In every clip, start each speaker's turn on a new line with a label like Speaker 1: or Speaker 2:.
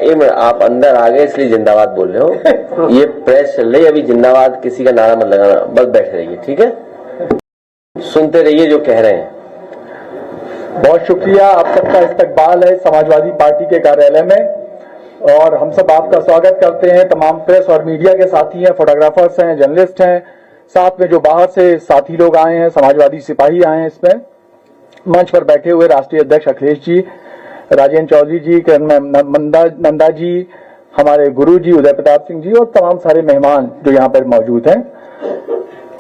Speaker 1: एक मिनट, आप अंदर आ गए इसलिए जिंदाबाद बोल रहे हो। ये प्रेस चल रही है, अभी जिंदाबाद किसी का नारा मत लगाना, बस बैठ रहिए, ठीक है? सुनते रहिए जो कह रहे हैं।
Speaker 2: बहुत शुक्रिया, आप सबका इस्तकबाल है समाजवादी पार्टी के कार्यालय में और हम सब आपका स्वागत करते हैं। तमाम प्रेस और मीडिया के साथी हैं, फोटोग्राफर्स हैं, जर्नलिस्ट हैं, साथ में जो बाहर से साथी लोग आए हैं, समाजवादी सिपाही आए हैं। इसमें मंच पर बैठे हुए राष्ट्रीय अध्यक्ष अखिलेश जी, राजेंद्र चौधरी जी, नंदा जी, हमारे गुरु जी उदय प्रताप सिंह जी और तमाम सारे मेहमान जो यहाँ पर मौजूद हैं।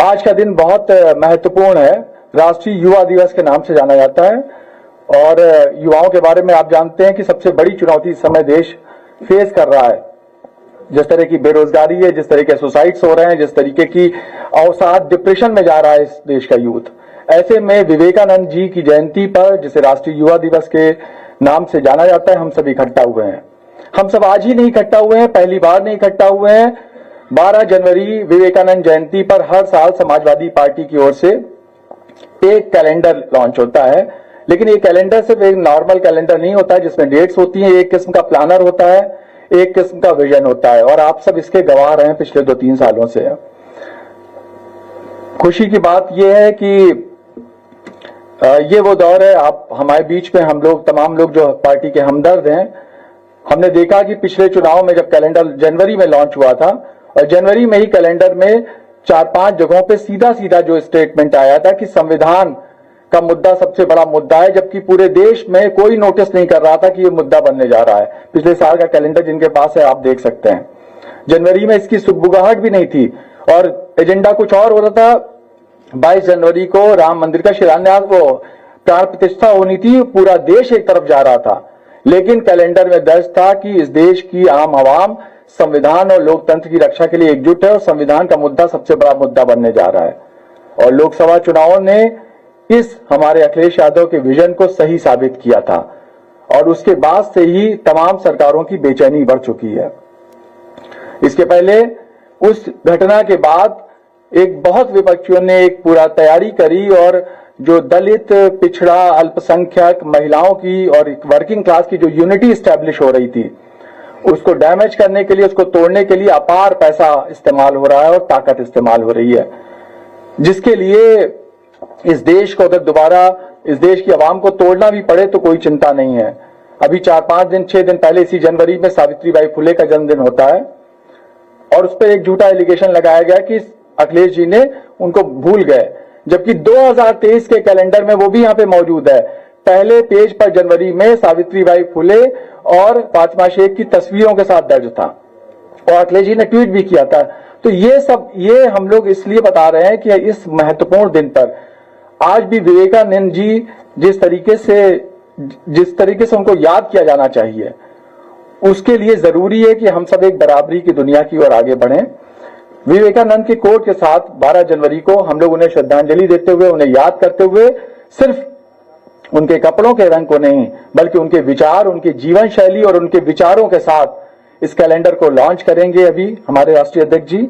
Speaker 2: आज का दिन बहुत महत्वपूर्ण है, राष्ट्रीय युवा दिवस के नाम से जाना जाता है और युवाओं के बारे में आप जानते हैं कि सबसे बड़ी चुनौती इस समय देश फेस कर रहा है। जिस तरह की बेरोजगारी है, जिस तरह के सुसाइड्स हो रहे हैं, जिस तरीके की अवसाद डिप्रेशन में जा रहा है इस देश का यूथ, ऐसे में विवेकानंद जी की जयंती पर, जिसे राष्ट्रीय युवा दिवस के नाम से जाना जाता है, हम सब इकट्ठा हुए हैं। हम सब आज ही नहीं इकट्ठा हुए हैं, पहली बार नहीं इकट्ठा हुए हैं। 12 जनवरी विवेकानंद जयंती पर हर साल समाजवादी पार्टी की ओर से एक कैलेंडर लॉन्च होता है, लेकिन ये कैलेंडर सिर्फ एक नॉर्मल कैलेंडर नहीं होता है जिसमें डेट्स होती हैं। एक किस्म का प्लानर होता है, एक किस्म का विजन होता है और आप सब इसके गवाह रहे हैं पिछले 2-3 सालों से। खुशी की बात यह है कि ये वो दौर है, आप हमारे बीच में हम लोग तमाम लोग जो पार्टी के हमदर्द हैं, हमने देखा कि पिछले चुनाव में जब कैलेंडर जनवरी में लॉन्च हुआ था और जनवरी में ही कैलेंडर में 4-5 जगहों पे सीधा सीधा जो स्टेटमेंट आया था कि संविधान का मुद्दा सबसे बड़ा मुद्दा है, जबकि पूरे देश में कोई नोटिस नहीं कर रहा था कि ये मुद्दा बनने जा रहा है। पिछले साल का कैलेंडर जिनके पास है आप देख सकते हैं, जनवरी में इसकी सुगबुगाहट भी नहीं थी और एजेंडा कुछ और हो रहा था। 22 जनवरी को राम मंदिर का शिलान्यास, वो प्राण प्रतिष्ठा होनी थी, पूरा देश एक तरफ जा रहा था, लेकिन कैलेंडर में दर्ज था कि इस देश की आम आवाम संविधान और लोकतंत्र की रक्षा के लिए एकजुट है और संविधान का मुद्दा सबसे बड़ा मुद्दा बनने जा रहा है। और लोकसभा चुनावों ने इस हमारे अखिलेश यादव के विजन को सही साबित किया था और उसके बाद से ही तमाम सरकारों की बेचैनी बढ़ चुकी है। इसके पहले उस घटना के बाद एक बहुत विपक्षियों ने एक पूरा तैयारी करी और जो दलित, पिछड़ा, अल्पसंख्यक, महिलाओं की और वर्किंग क्लास की जो यूनिटी स्टैब्लिश हो रही थी, उसको डैमेज करने के लिए, उसको तोड़ने के लिए अपार पैसा इस्तेमाल हो रहा है और ताकत इस्तेमाल हो रही है, जिसके लिए इस देश को अगर दोबारा इस देश की आवाम को तोड़ना भी पड़े तो कोई चिंता नहीं है। अभी 4-5 दिन 6 दिन पहले इसी जनवरी में सावित्रीबाई फुले का जन्मदिन होता है और उस पर एक झूठा एलिगेशन लगाया गया कि अखिलेश जी ने उनको भूल गए, जबकि 2023 के कैलेंडर में वो भी यहाँ पे मौजूद है। पहले पेज पर जनवरी में सावित्रीबाई फुले और फातिमा शेख की तस्वीरों के साथ दर्ज था और अखिलेश जी ने ट्वीट भी किया था। तो ये हम लोग इसलिए बता रहे हैं कि इस महत्वपूर्ण दिन पर आज भी विवेकानंद जी जिस तरीके से उनको याद किया जाना चाहिए, उसके लिए जरूरी है कि हम सब एक बराबरी की दुनिया की ओर आगे बढ़ें। विवेकानंद के कोट के साथ 12 जनवरी को हम लोग उन्हें श्रद्धांजलि देते हुए, उन्हें याद करते हुए, सिर्फ उनके कपड़ों के रंग को नहीं बल्कि उनके विचार, उनके जीवन शैली और उनके विचारों के साथ इस कैलेंडर को लॉन्च करेंगे अभी हमारे राष्ट्रीय अध्यक्ष जी।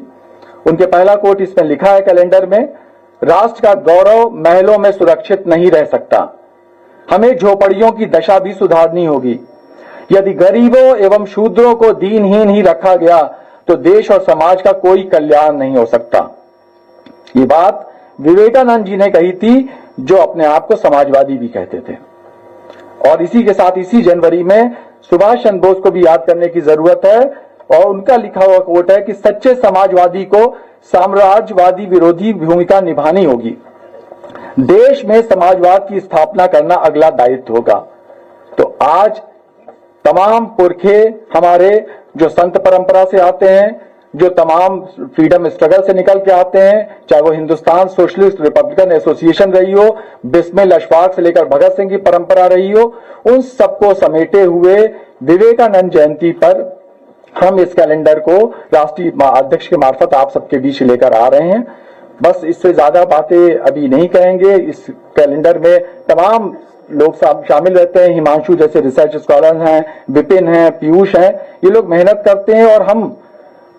Speaker 2: उनके पहला कोट इसमें लिखा है कैलेंडर में, राष्ट्र का गौरव महलों में सुरक्षित नहीं रह सकता, हमें झोपड़ियों की दशा भी सुधारनी होगी। यदि गरीबों एवं शूद्रों को दीनहीन ही रखा गया तो देश और समाज का कोई कल्याण नहीं हो सकता। ये बात विवेकानंद जी ने कही थी, जो अपने आप को समाजवादी भी कहते थे। और इसी के साथ इसी जनवरी में सुभाष चंद्र बोस को भी याद करने की जरूरत है और उनका लिखा हुआ कोट है कि सच्चे समाजवादी को साम्राज्यवादी विरोधी भूमिका निभानी होगी, देश में समाजवाद की स्थापना करना अगला दायित्व होगा। तो आज तमाम पुरखे हमारे जो संत परंपरा से आते हैं, जो तमाम फ्रीडम स्ट्रगल से निकल के आते हैं, चाहे वो हिंदुस्तान सोशलिस्ट रिपब्लिकन एसोसिएशन रही हो, बिस्मिल अशफाक से लेकर भगत सिंह की परंपरा रही हो, उन सबको समेटे हुए विवेकानंद जयंती पर हम इस कैलेंडर को राष्ट्रीय अध्यक्ष के मार्फत आप सबके बीच लेकर आ रहे हैं। बस इससे ज्यादा बातें अभी नहीं कहेंगे। इस कैलेंडर में तमाम लोग शामिल रहते हैं, हिमांशु जैसे रिसर्च स्कॉलर हैं, विपिन हैं, पीयूष हैं, ये लोग मेहनत करते हैं और हम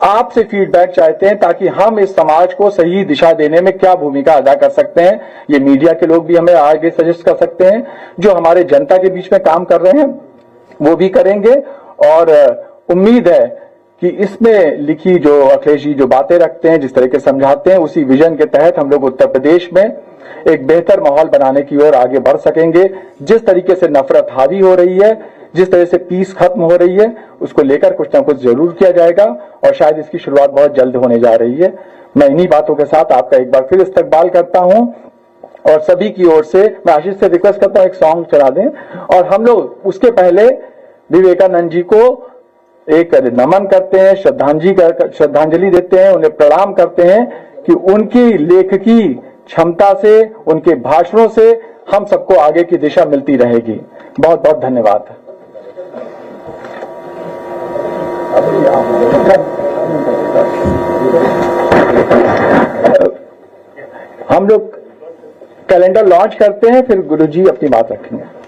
Speaker 2: आपसे फीडबैक चाहते हैं ताकि हम इस समाज को सही दिशा देने में क्या भूमिका अदा कर सकते हैं। ये मीडिया के लोग भी हमें आगे सजेस्ट कर सकते हैं, जो हमारे जनता के बीच में काम कर रहे हैं वो भी करेंगे और उम्मीद है कि इसमें लिखी जो अखिलेश जी जो बातें रखते हैं, जिस तरह के समझाते हैं, उसी विजन के तहत हम लोग उत्तर प्रदेश में एक बेहतर माहौल बनाने की ओर आगे बढ़ सकेंगे। जिस तरीके से नफरत हावी हो रही है, जिस तरह से पीस खत्म हो रही है, उसको लेकर कुछ ना कुछ जरूर किया जाएगा और शायद इसकी शुरुआत बहुत जल्द होने जा रही है। मैं इन्हीं बातों के साथ आपका एक बार फिर इस्तकबाल करता हूं और सभी की ओर से मैं आशीष से रिक्वेस्ट करता हूं एक सॉन्ग चला दें और हम लोग उसके पहले विवेकानंद जी को एक नमन करते हैं, श्रद्धांजलि देते हैं, उन्हें प्रणाम करते हैं कि उनकी लेखकी क्षमता से, उनके भाषणों से हम सबको आगे की दिशा मिलती रहेगी। बहुत बहुत धन्यवाद। हम लोग कैलेंडर लॉन्च करते हैं, फिर गुरुजी अपनी बात रखेंगे।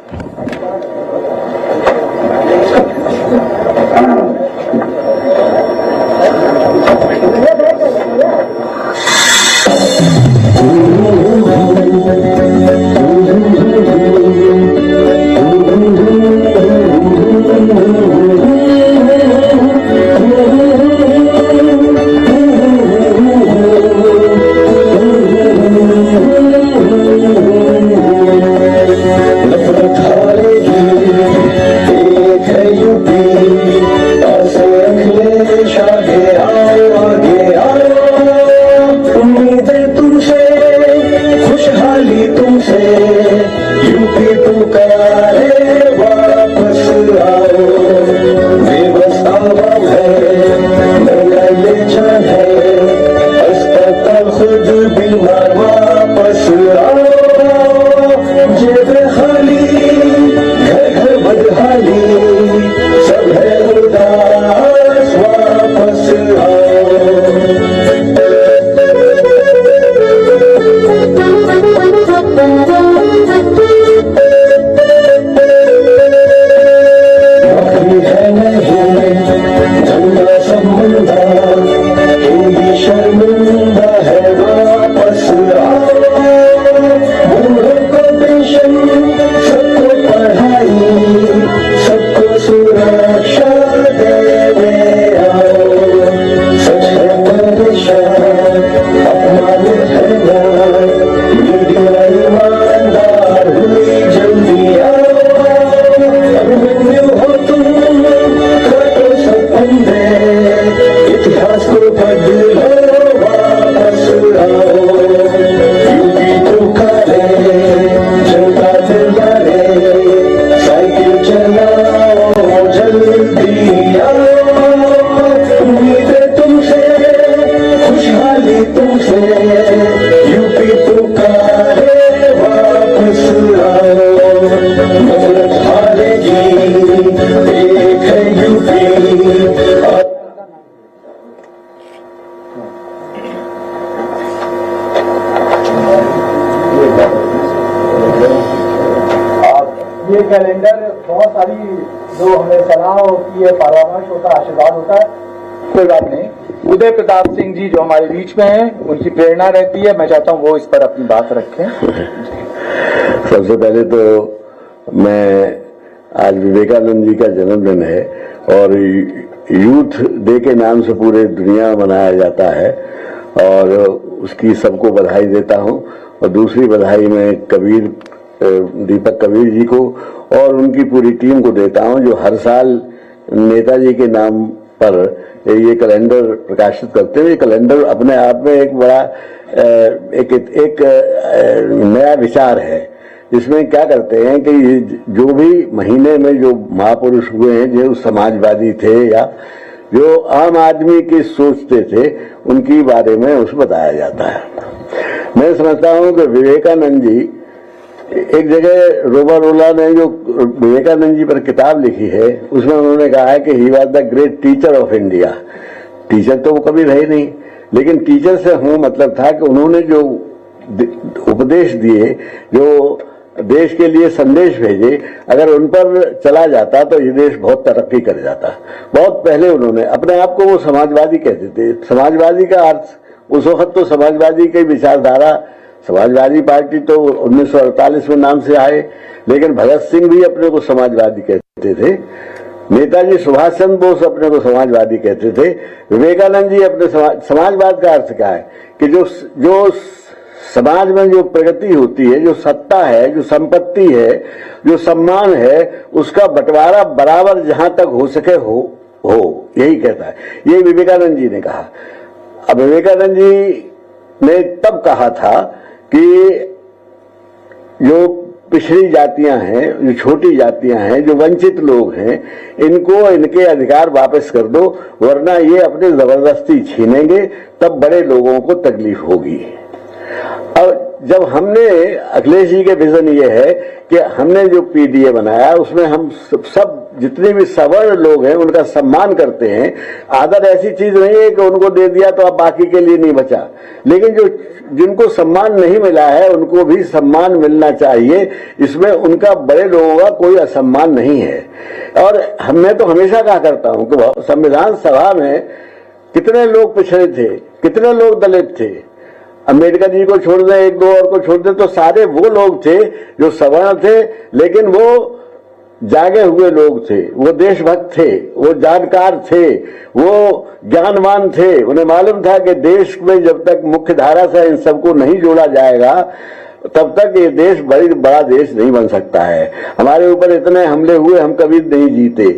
Speaker 2: ये कैलेंडर बहुत सारी जो हमें सलाह होती है, परामर्श होता है, आशीर्वाद होता है, कोई बात नहीं। उदय प्रताप सिंह जी जो हमारे बीच में हैं, उनकी प्रेरणा रहती है, मैं चाहता हूं वो इस पर अपनी बात रखें।
Speaker 3: सबसे पहले तो मैं आज विवेकानंद जी का जन्मदिन है और यूथ डे के नाम से पूरे दुनिया में मनाया जाता है और उसकी सबको बधाई देता हूं। और दूसरी बधाई मैं दीपक कबीर जी को और उनकी पूरी टीम को देता हूं जो हर साल नेताजी के नाम पर ये कैलेंडर प्रकाशित करते हैं। ये कैलेंडर अपने आप में एक बड़ा एक नया विचार है। इसमें क्या करते हैं कि जो भी महीने में जो महापुरुष हुए हैं, जो समाजवादी थे या जो आम आदमी की सोचते थे, उनकी बारे में उस बताया जाता है। मैं समझता हूं कि विवेकानंद जी, एक जगह रोबारोला ने जो विवेकानंद जी पर किताब लिखी है, उसमें उन्होंने कहा है कि he was the great teacher of India. Teacher तो वो कभी रहे नहीं, लेकिन टीचर से हूं मतलब था कि उन्होंने जो उपदेश दिए, जो देश के लिए संदेश भेजे, अगर उन पर चला जाता तो ये देश बहुत तरक्की कर जाता। बहुत पहले उन्होंने अपने आप को वो समाजवादी कहते थे। समाजवादी का अर्थ उस वक्त तो समाजवादी की विचारधारा, समाजवादी पार्टी तो 1948 में नाम से आए, लेकिन भगत सिंह भी अपने को समाजवादी कहते थे। नेताजी सुभाष चंद्र बोस अपने को समाजवादी कहते थे। विवेकानंद जी अपने समाजवाद का अर्थ क्या है कि जो समाज में जो प्रगति होती है, जो सत्ता है, जो संपत्ति है, जो सम्मान है, उसका बंटवारा बराबर जहां तक हो सके हो, यही कहता है। ये विवेकानंद जी ने कहा। अब विवेकानंद जी ने तब कहा था कि जो पिछड़ी जातियां हैं, जो छोटी जातियां हैं, जो वंचित लोग हैं, इनको इनके अधिकार वापस कर दो, वरना ये अपने जबरदस्ती छीनेंगे, तब बड़े लोगों को तकलीफ होगी। अब जब हमने, अखिलेश जी के विजन ये है कि हमने जो पीडीए बनाया उसमें हम सब जितने भी सवर्ण लोग हैं उनका सम्मान करते हैं। आदर ऐसी चीज नहीं है कि उनको दे दिया तो अब बाकी के लिए नहीं बचा, लेकिन जो जिनको सम्मान नहीं मिला है उनको भी सम्मान मिलना चाहिए। इसमें उनका बड़े लोगों का कोई असम्मान नहीं है। और मैं तो हमेशा कहा करता हूं कि संविधान सभा में कितने लोग पिछड़े थे, कितने लोग दलित थे। अम्बेडकर जी को छोड़ दें, एक दो और को छोड़ दें, तो सारे वो लोग थे जो सवर्ण थे, लेकिन वो जागे हुए लोग थे, वो देशभक्त थे, वो जानकार थे, वो ज्ञानवान थे। उन्हें मालूम था कि देश में जब तक मुख्य धारा से इन सबको नहीं जोड़ा जाएगा तब तक ये देश बड़ा देश नहीं बन सकता है। हमारे ऊपर इतने हमले हुए, हम कभी नहीं जीते।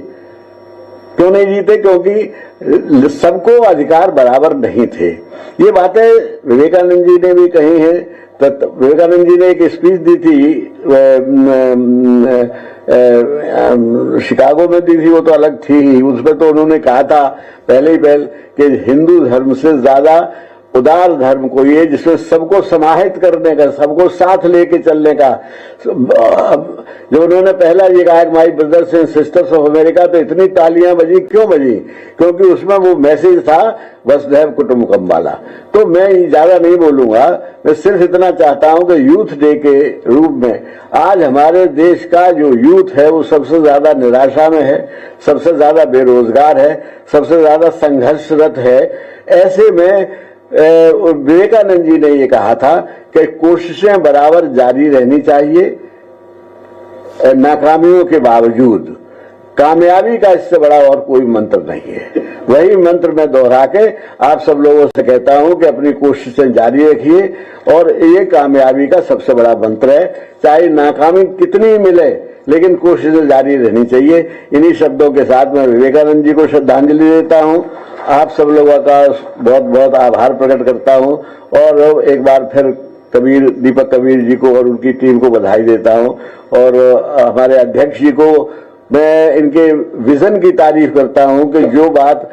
Speaker 3: क्यों नहीं जीते? क्योंकि सबको अधिकार बराबर नहीं थे। ये बातें विवेकानंद जी ने भी कही है। विवेकानंद जी ने एक स्पीच दी थी, शिकागो में दी थी, वो तो अलग थी ही। उसमें तो उन्होंने कहा था पहले ही कि हिंदू धर्म से ज्यादा उदार धर्म कोई है जिसमें सबको समाहित करने का, सबको साथ लेके चलने का। जो उन्होंने पहला ये कहा, my brothers and sisters of America, तो इतनी तालियां बजी। क्यों बजी? क्योंकि उसमें वो मैसेज था वसुधैव कुटुंबकम वाला। तो मैं ज्यादा नहीं बोलूंगा, मैं सिर्फ इतना चाहता हूं कि यूथ डे के रूप में आज हमारे देश का जो यूथ है वो सबसे ज्यादा निराशा में है, सबसे ज्यादा बेरोजगार है, सबसे ज्यादा संघर्षरत है। ऐसे में विवेकानंद जी ने ये कहा था कि कोशिशें बराबर जारी रहनी चाहिए, नाकामियों के बावजूद। कामयाबी का इससे बड़ा और कोई मंत्र नहीं है। वही मंत्र मैं दोहरा के आप सब लोगों से कहता हूं कि अपनी कोशिशें जारी रखिए, और ये कामयाबी का सबसे बड़ा मंत्र है। चाहे नाकामी कितनी मिले, लेकिन कोशिशें जारी रहनी चाहिए। इन्हीं शब्दों के साथ मैं विवेकानंद जी को श्रद्धांजलि देता हूं। आप सब लोगों का बहुत बहुत आभार प्रकट करता हूं, और एक बार फिर दीपक कबीर जी को और उनकी टीम को बधाई देता हूं। और हमारे अध्यक्ष जी को मैं इनके विजन की तारीफ करता हूं कि जो बात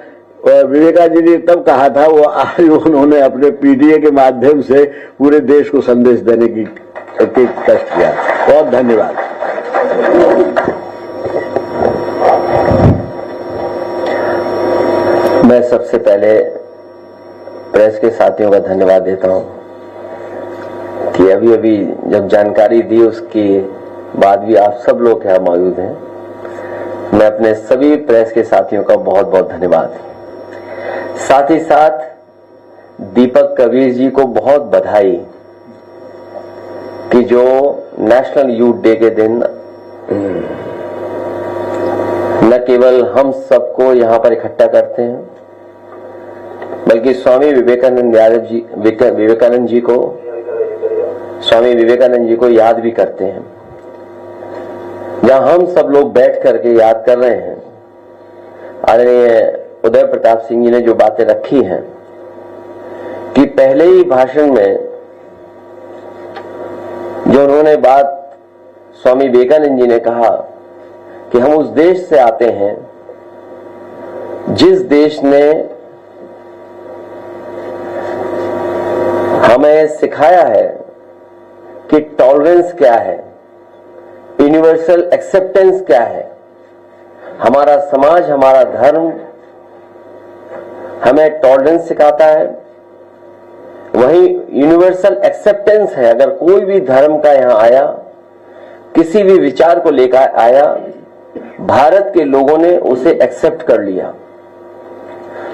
Speaker 3: विवेकानंद जी ने तब कहा था वो आज उन्होंने अपने पीडीए के माध्यम से पूरे देश को संदेश देने की कष्ट किया। बहुत धन्यवाद।
Speaker 1: मैं सबसे पहले प्रेस के साथियों का धन्यवाद देता हूं कि अभी अभी जब जानकारी दी उसके बाद भी आप सब लोग यहाँ मौजूद हैं। मैं अपने सभी प्रेस के साथियों का बहुत बहुत धन्यवाद। साथ ही साथ दीपक कबीर जी को बहुत बधाई कि जो नेशनल यूथ डे के दिन न केवल हम सबको यहां पर इकट्ठा करते हैं, बल्कि स्वामी विवेकानंद जी को याद भी करते हैं। जहां हम सब लोग बैठ करके याद कर रहे हैं, आदरणीय उदय प्रताप सिंह जी ने जो बातें रखी हैं कि पहले ही भाषण में जो उन्होंने बात स्वामी विवेकानंद जी ने कहा कि हम उस देश से आते हैं जिस देश ने हमें सिखाया है कि टॉलरेंस क्या है, यूनिवर्सल एक्सेप्टेंस क्या है। हमारा समाज, हमारा धर्म हमें टॉलरेंस सिखाता है, वहीं यूनिवर्सल एक्सेप्टेंस है। अगर कोई भी धर्म का यहां आया, किसी भी विचार को लेकर आया, भारत के लोगों ने उसे एक्सेप्ट कर लिया।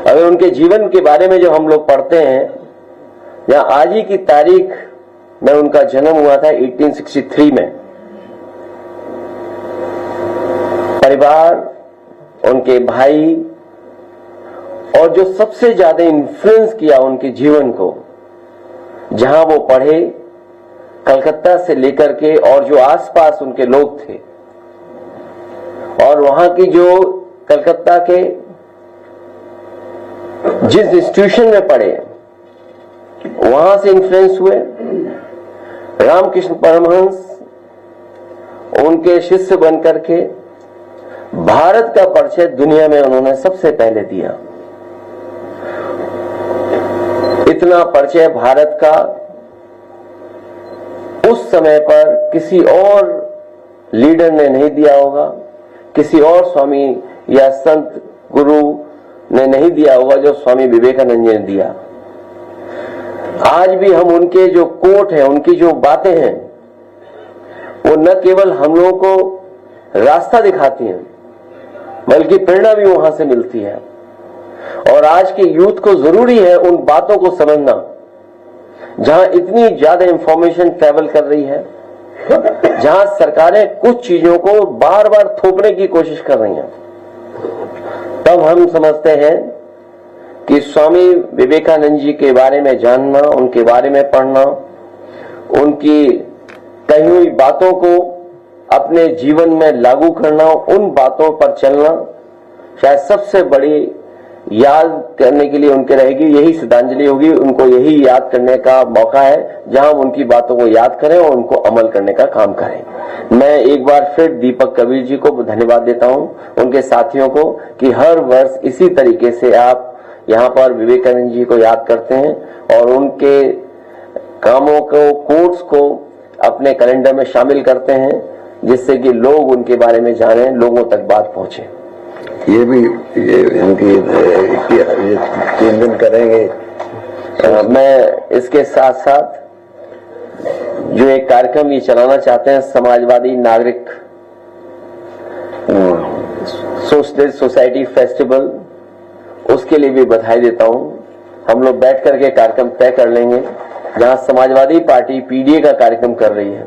Speaker 1: अगर उनके जीवन के बारे में जो हम लोग पढ़ते हैं, यहां आज ही की तारीख में उनका जन्म हुआ था 1863 में। परिवार, उनके भाई, और जो सबसे ज्यादा इन्फ्लुएंस किया उनके जीवन को, जहां वो पढ़े, कलकत्ता से लेकर के और जो आसपास उनके लोग थे, और वहां की जो कलकत्ता के जिस इंस्टीट्यूशन में पढ़े वहां से इन्फ्लुएंस हुए। रामकृष्ण परमहंस उनके शिष्य बनकर के भारत का परिचय दुनिया में उन्होंने सबसे पहले दिया। इतना परिचय भारत का उस समय पर किसी और लीडर ने नहीं दिया होगा, किसी और स्वामी या संत गुरु ने नहीं दिया होगा जो स्वामी विवेकानंद जी ने दिया। आज भी हम उनके जो कोट हैं, उनकी जो बातें हैं, वो न केवल हम लोगों को रास्ता दिखाती हैं बल्कि प्रेरणा भी वहां से मिलती है। और आज के यूथ को जरूरी है उन बातों को समझना, जहां इतनी ज्यादा इंफॉर्मेशन ट्रैवल कर रही है, जहां सरकारें कुछ चीजों को बार बार थोपने की कोशिश कर रही हैं, तब हम समझते हैं कि स्वामी विवेकानंद जी के बारे में जानना, उनके बारे में पढ़ना, उनकी कही हुई बातों को अपने जीवन में लागू करना, उन बातों पर चलना शायद सबसे बड़ी याद करने के लिए उनके रहेगी। यही श्रद्धांजलि होगी, उनको यही याद करने का मौका है जहां हम उनकी बातों को याद करें और उनको अमल करने का काम करें। मैं एक बार फिर दीपक कबीर जी को धन्यवाद देता हूं, उनके साथियों को, कि हर वर्ष इसी तरीके से आप यहाँ पर विवेकानंद जी को याद करते हैं और उनके कामों को, कोट्स को अपने कैलेंडर में शामिल करते हैं, जिससे कि लोग उनके बारे में जानें, लोगों तक बात पहुंचे।
Speaker 3: ये भी इनकी 3 दिन करेंगे।
Speaker 1: मैं इसके साथ साथ जो एक कार्यक्रम ये चलाना चाहते हैं, समाजवादी नागरिक सोशलिस्ट सोसाइटी फेस्टिवल, उसके लिए भी बधाई देता हूं। हम लोग बैठ करके कार्यक्रम तय कर लेंगे। जहां समाजवादी पार्टी पीडीए का कार्यक्रम कर रही है,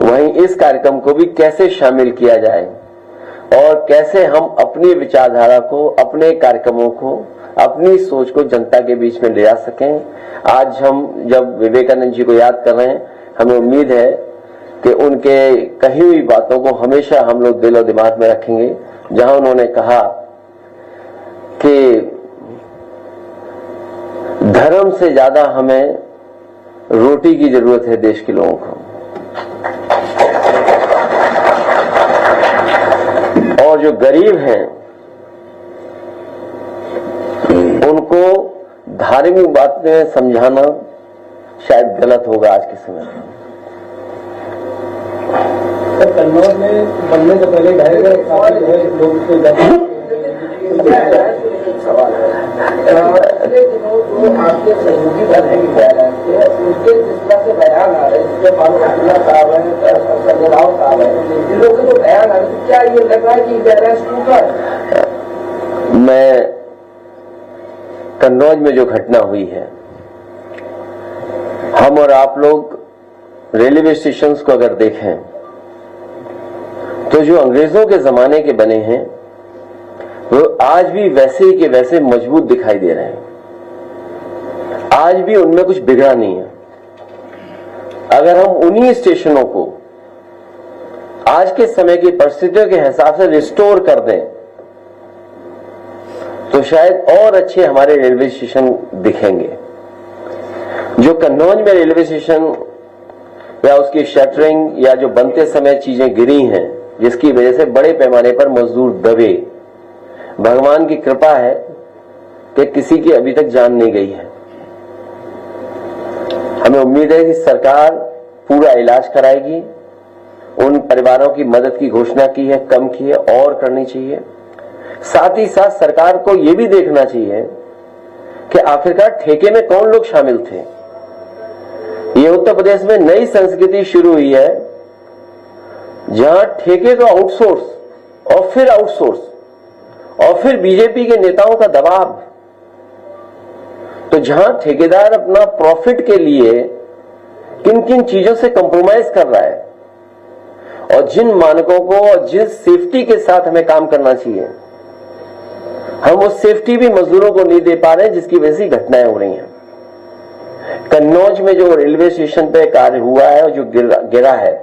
Speaker 1: वहीं इस कार्यक्रम को भी कैसे शामिल किया जाए और कैसे हम अपनी विचारधारा को, अपने कार्यक्रमों को, अपनी सोच को जनता के बीच में ले जा सकें। आज हम जब विवेकानंद जी को याद कर रहे हैं, हमें उम्मीद है कि उनके कही हुई बातों को हमेशा हम लोग दिल और दिमाग में रखेंगे। जहां उन्होंने कहा कि धर्म से ज्यादा हमें रोटी की जरूरत है देश के लोगों को, और जो गरीब हैं उनको धार्मिक बातें समझाना शायद गलत होगा आज के समय में।
Speaker 4: कन्नौज में बनने से पहले ढाई लोग आपके सहयोगी दल है उनके जिस तरह से बयान आ रहे हैं, जिसमें मालूम साहब है, संजय राव साहब है, इन लोगों के जो बयान आ रहे हैं, क्या ये लग रहा है कि बैलेंस टूटा है?
Speaker 1: मैं कन्नौज में जो घटना हुई है, हम और आप लोग रेलवे स्टेशंस को अगर देखें तो जो अंग्रेजों के जमाने के बने हैं वो आज भी वैसे ही के वैसे मजबूत दिखाई दे रहे हैं। आज भी उनमें कुछ बिगड़ा नहीं है। अगर हम उन्हीं स्टेशनों को आज के समय की परिस्थितियों के हिसाब से रिस्टोर कर दें तो शायद और अच्छे हमारे रेलवे स्टेशन दिखेंगे। जो कन्नौज में रेलवे स्टेशन या उसकी शटरिंग या जो बनते समय चीजें गिरी हैं, जिसकी वजह से बड़े पैमाने पर मजदूर दबे, भगवान की कृपा है कि किसी की अभी तक जान नहीं गई है। हमें उम्मीद है कि सरकार पूरा इलाज कराएगी। उन परिवारों की मदद की घोषणा की है, कम की है, और करनी चाहिए। साथ ही साथ सरकार को यह भी देखना चाहिए कि आखिरकार ठेके में कौन लोग शामिल थे। ये उत्तर प्रदेश में नई संस्कृति शुरू हुई है जहां ठेके तो आउटसोर्स और फिर आउटसोर्स और फिर बीजेपी के नेताओं का दबाव। तो जहां ठेकेदार अपना प्रॉफिट के लिए किन किन चीजों से कंप्रोमाइज कर रहा है और जिन मानकों को और जिस सेफ्टी के साथ हमें काम करना चाहिए, हम वो सेफ्टी भी मजदूरों को नहीं दे पा रहे हैं, जिसकी वजह से घटनाएं हो रही हैं। कन्नौज में जो रेलवे स्टेशन पे कार्य हुआ है और जो गिरा है,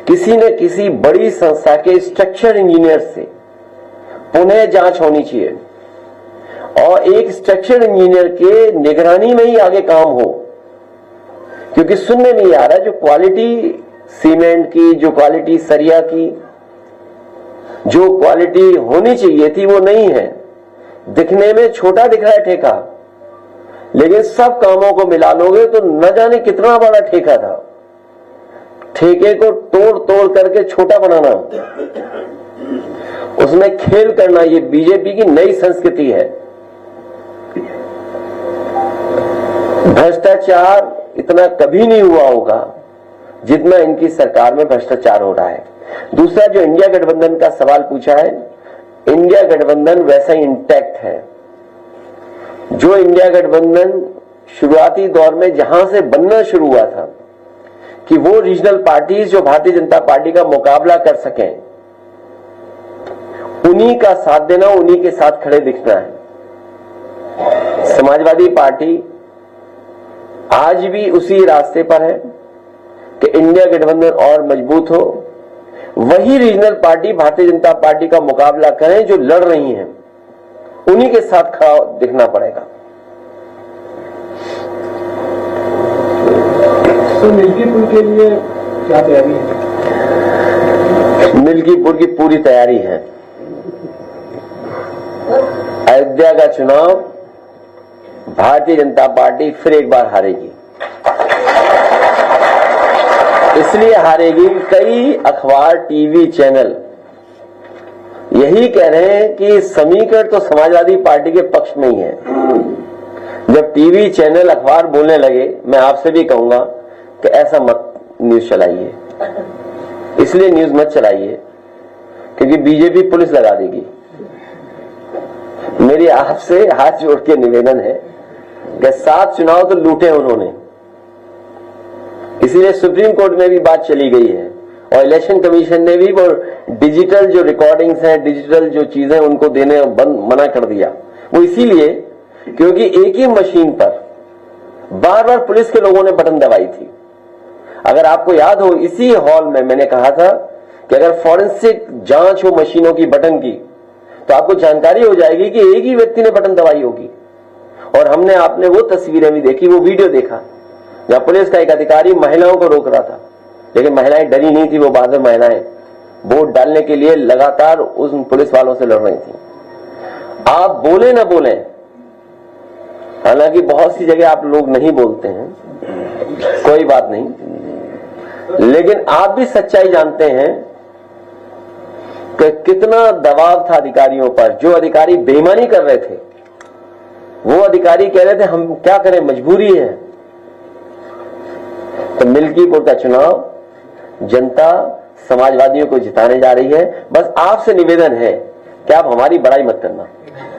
Speaker 1: किसी न किसी बड़ी संस्था के स्ट्रक्चर इंजीनियर से पुनः जांच होनी चाहिए और एक स्ट्रक्चर इंजीनियर के निगरानी में ही आगे काम हो, क्योंकि सुनने में आ रहा है जो क्वालिटी सीमेंट की, जो क्वालिटी सरिया की, जो क्वालिटी होनी चाहिए थी वो नहीं है। दिखने में छोटा दिख रहा है ठेका, लेकिन सब कामों को मिला लोगे तो न जाने कितना बड़ा ठेका था। ठेके को तोड़ तोड़ करके छोटा बनाना, उसमें खेल करना, ये बीजेपी की नई संस्कृति है। भ्रष्टाचार इतना कभी नहीं हुआ होगा जितना इनकी सरकार में भ्रष्टाचार हो रहा है। दूसरा, जो इंडिया गठबंधन का सवाल पूछा है, इंडिया गठबंधन वैसा ही इंटैक्ट है जो इंडिया गठबंधन शुरुआती दौर में जहां से बनना शुरू हुआ था, कि वो रीजनल पार्टीज जो भारतीय जनता पार्टी का मुकाबला कर सकें, उन्हीं का साथ देना, उन्हीं के साथ खड़े दिखना है। समाजवादी पार्टी आज भी उसी रास्ते पर है कि इंडिया गठबंधन और मजबूत हो, वही regional party Bharatiya Janata party का मुकाबला करें जो लड़ रही हैं, उन्हीं के साथ खड़ा दिखना पड़ेगा।
Speaker 4: तो मिल्कीपुर के लिए क्या तैयारी है?
Speaker 1: मिल्कीपुर की पूरी तैयारी है। अयोध्या का चुनाव भारतीय जनता पार्टी फिर एक बार हारेगी। इसलिए हारेगी, कई अखबार, टीवी चैनल यही कह रहे हैं कि समीकरण तो समाजवादी पार्टी के पक्ष में ही है। जब टीवी चैनल, अखबार बोलने लगे, मैं आपसे भी कहूंगा कि ऐसा मत न्यूज चलाइए, इसलिए न्यूज मत चलाइए क्योंकि बीजेपी पुलिस लगा देगी। मेरी आपसे हाथ जोड़ के निवेदन है कि 7 चुनाव तो लूटे उन्होंने, इसीलिए सुप्रीम कोर्ट में भी बात चली गई है और इलेक्शन कमीशन ने भी वो डिजिटल जो रिकॉर्डिंग्स हैं, डिजिटल जो चीजें उनको देने मना कर दिया। वो इसीलिए क्योंकि एक ही मशीन पर बार बार पुलिस के लोगों ने बटन दबाई थी। अगर आपको याद हो, इसी हॉल में मैंने कहा था कि अगर फॉरेंसिक जांच हो मशीनों की, बटन की, तो आपको जानकारी हो जाएगी कि एक ही व्यक्ति ने बटन दबाई होगी। और हमने, आपने वो तस्वीरें भी देखी, वो वीडियो देखा जहां पुलिस का एक अधिकारी महिलाओं को रोक रहा था, लेकिन महिलाएं डरी नहीं थी। वो बहादुर महिलाएं वोट डालने के लिए लगातार उस पुलिस वालों से लड़ रही थी। आप बोले ना बोले, हालांकि बहुत सी जगह आप लोग नहीं बोलते हैं, कोई बात नहीं, लेकिन आप भी सच्चाई जानते हैं कि कितना दबाव था अधिकारियों पर। जो अधिकारी बेईमानी कर रहे थे, वो अधिकारी कह रहे थे हम क्या करें, मजबूरी है। तो मिल्कीपुर का चुनाव जनता समाजवादियों को जिताने जा रही है। बस आपसे निवेदन है कि आप हमारी बड़ाई मत करना।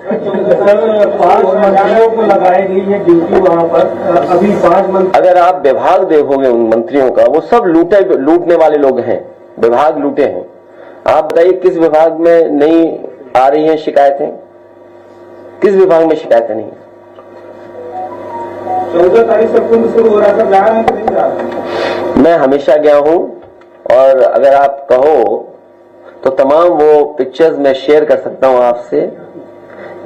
Speaker 4: 5 मंत्रियों को लगाई गई है ड्यूटी वहां पर, अभी 5 मंत्री,
Speaker 1: अगर आप विभाग देखोगे उन मंत्रियों का, वो सब लूटने वाले लोग हैं, विभाग लूटे हैं। आप बताइए किस विभाग में नहीं आ रही हैं शिकायतें, किस विभाग में शिकायतें नहीं?
Speaker 4: 14 तारीख से कुंभ शुरू हो रहा था, जा रहे हैं कि नहीं जा रहे?
Speaker 1: मैं हमेशा गया हूं और अगर आप कहो तो तमाम वो पिक्चर्स मैं शेयर कर सकता हूं आपसे,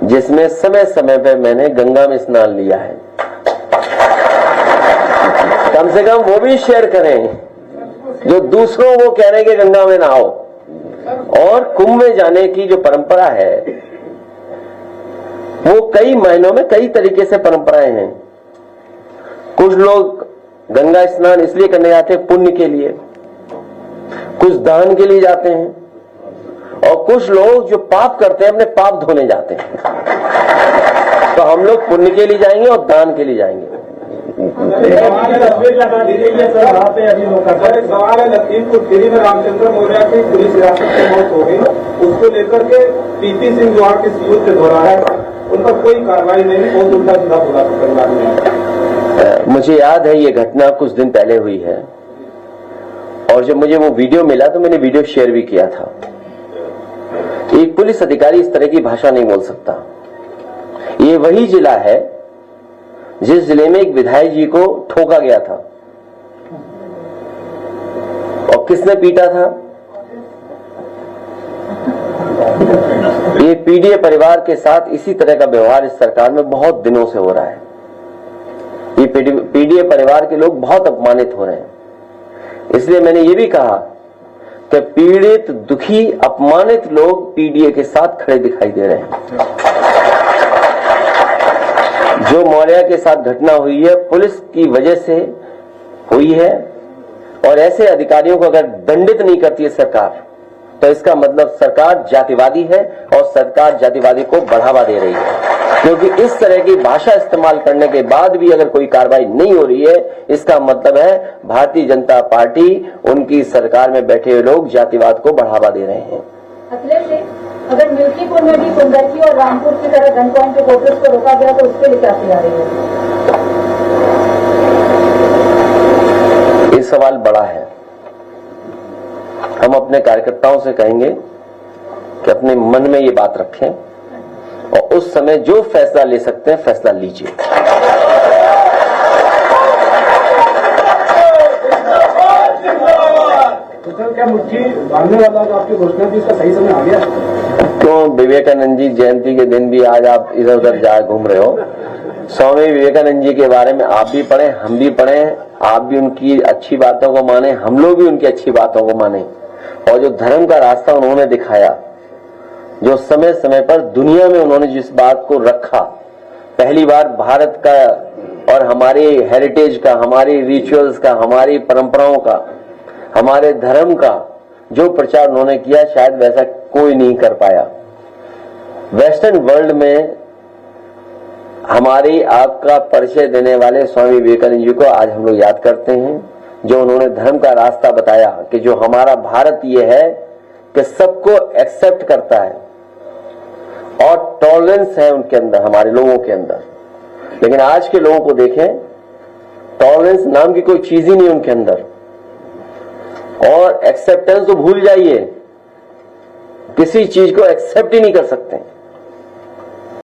Speaker 1: जिसमें समय समय पे मैंने गंगा में स्नान लिया है। कम से कम वो भी शेयर करें जो दूसरों को कह रहे हैं कि गंगा में नहाओ। और कुंभ में जाने की जो परंपरा है, वो कई मायनों में कई तरीके से परंपराएं हैं। कुछ लोग गंगा स्नान इसलिए करने जाते हैं पुण्य के लिए, कुछ दान के लिए जाते हैं, और कुछ लोग जो पाप करते हैं अपने पाप धोने जाते हैं। तो हम लोग पुण्य के लिए जाएंगे और दान के लिए जाएंगे।
Speaker 4: तस्वीर लगा दी गई है सर वहाँ पे, अभी लोग एक सवाल है, लखीमपुर खीरी में रामचंद्र मौर्य की पुलिस हिरासत में मौत हो गई, उसको लेकर के पीपी सिंह जो वहाँ के सीओ से दोहरा है, उन पर कोई कार्रवाई नहीं, बहुत उल्टा सीधा बोला परिवार ने।
Speaker 1: मुझे याद है ये घटना कुछ दिन पहले हुई है और जब मुझे वो वीडियो मिला तो मैंने वीडियो शेयर भी किया था। एक पुलिस अधिकारी इस तरह की भाषा नहीं बोल सकता। ये वही जिला है जिस जिले में एक विधायक जी को ठोका गया था, और किसने पीटा था? ये पीडीए परिवार के साथ इसी तरह का व्यवहार इस सरकार में बहुत दिनों से हो रहा है। ये पीडीए परिवार के लोग बहुत अपमानित हो रहे हैं। इसलिए मैंने ये भी कहा कि पीड़ित, दुखी, अपमानित लोग पीडीए के साथ खड़े दिखाई दे रहे हैं। जो मौर्या के साथ घटना हुई है पुलिस की वजह से हुई है, और ऐसे अधिकारियों को अगर दंडित नहीं करती है सरकार, तो इसका मतलब सरकार जातिवादी है और सरकार जातिवादी को बढ़ावा दे रही है। क्योंकि इस तरह की भाषा इस्तेमाल करने के बाद भी अगर कोई कार्रवाई नहीं हो रही है, इसका मतलब है भारतीय जनता पार्टी, उनकी सरकार में बैठे हुए लोग जातिवाद को बढ़ावा दे रहे हैं।
Speaker 5: अखिलेश जी, अगर मिल्कीपुर में भी कुंदरकी और रामपुर की तरह गन पॉइंट के वोटर्स को रोका गया तो उसके लिए क्या तैयारी है?
Speaker 1: ये सवाल बड़ा है। हम अपने कार्यकर्ताओं से कहेंगे कि अपने मन में ये बात रखें और उस समय जो फैसला ले सकते हैं फैसला लीजिए।
Speaker 6: तो सर, क्या मुट्ठी बांधने वाला जो आपकी घोषणा थी, इसका सही समय आ गया?
Speaker 1: क्यों विवेकानंद जी जयंती के दिन भी आज आप इधर उधर जा घूम रहे हो? स्वामी विवेकानंद जी के बारे में आप भी पढ़े, हम भी पढ़े, आप भी उनकी अच्छी बातों को माने, हम लोग भी उनकी अच्छी बातों को माने। और जो धर्म का रास्ता उन्होंने दिखाया, जो समय समय पर दुनिया में उन्होंने जिस बात को रखा, पहली बार भारत का और हमारे हेरिटेज का, हमारी रिचुअल्स का, हमारी परंपराओं का, हमारे धर्म का जो प्रचार उन्होंने किया, शायद वैसा कोई नहीं कर पाया। वेस्टर्न वर्ल्ड में हमारी आपका परिचय देने वाले स्वामी विवेकानंद जी को आज हम लोग याद करते हैं, जो उन्होंने धर्म का रास्ता बताया कि जो हमारा भारत ये है कि सबको एक्सेप्ट करता है और टॉलरेंस है उनके अंदर, हमारे लोगों के अंदर। लेकिन आज के लोगों को देखें, टॉलरेंस नाम की कोई चीज ही नहीं उनके अंदर, और एक्सेप्टेंस तो भूल जाइए, किसी चीज को एक्सेप्ट ही नहीं कर सकते।